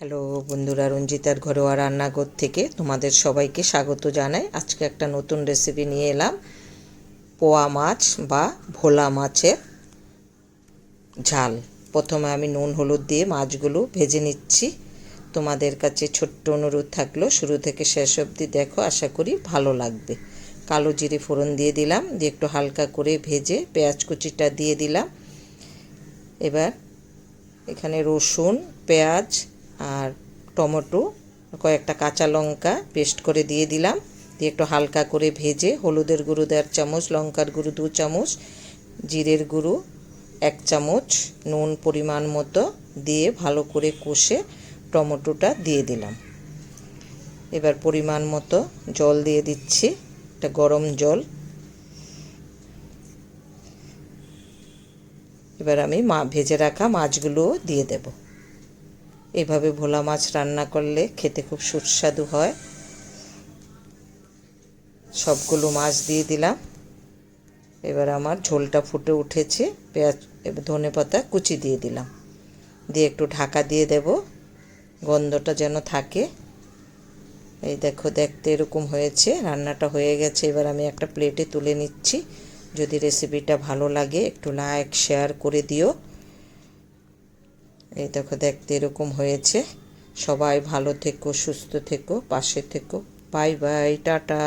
Hello বন্ধুরা, রঞ্জিতার ঘরোয়া রান্নাঘর থেকে তোমাদের সবাইকে স্বাগত জানাই। আজকে একটা নতুন রেসিপি নিয়ে এলাম, পোয়া মাছ বা ভোলা মাছের ঝাল। প্রথমে আমি নুন হলুদ দিয়ে মাছগুলো ভেজে নিচ্ছি। তোমাদের কাছে ছোট্ট অনুরোধ থাকলো শুরু থেকে শেষ অবধি দেখো, আশা করি ভালো লাগবে। কালো জিরে ফোড়ন দিয়ে দিলাম, দিয়ে একটু হালকা করে ভেজে পেঁয়াজ কুচিটা দিয়ে দিলাম। এবার এখানে রসুন, পেঁয়াজ আর টমেটো, কয়েকটা কাঁচা লঙ্কা পেস্ট করে দিয়ে দিলাম। দিয়ে একটু হালকা করে ভেজে হলুদের গুঁড়ো 1.5 চামচ, লঙ্কার গুঁড়ো 2 চামচ, জিরের গুঁড়ো 1 চামচ, নুন পরিমাণ মতো দিয়ে ভালো করে কষে টমেটোটা দিয়ে দিলাম। এবার পরিমাণ মতো জল দিয়ে দিচ্ছি, এটা গরম জল। এবার আমি ভেজে রাখা মাছগুলো দিয়ে দেব। এভাবে ভোলা মাছ রান্না করলে খেতে খুব সুস্বাদু হয়। সবগুলো মাছ দিয়ে দিলাম। এবার আমার ঝোলটা ফুটে উঠেছে। পেঁয়াজ, এবার ধনেপাতা কুচি দিয়ে দিলাম, দিয়ে একটু ঢাকা দিয়ে দেব, গন্ধটা যেন থাকে। এই দেখো, দেখতে এরকম হয়েছে, রান্নাটা হয়ে গেছে। এবার আমি একটা প্লেটে তুলে নিচ্ছি। যদি রেসিপিটা ভালো লাগে একটু লাইক শেয়ার করে দিও। এই দেখো, দেখতে এরকম হয়েছে। সবাই ভালো থেকো, সুস্থ থেকো, পাশে থেকো। Bye bye, tata.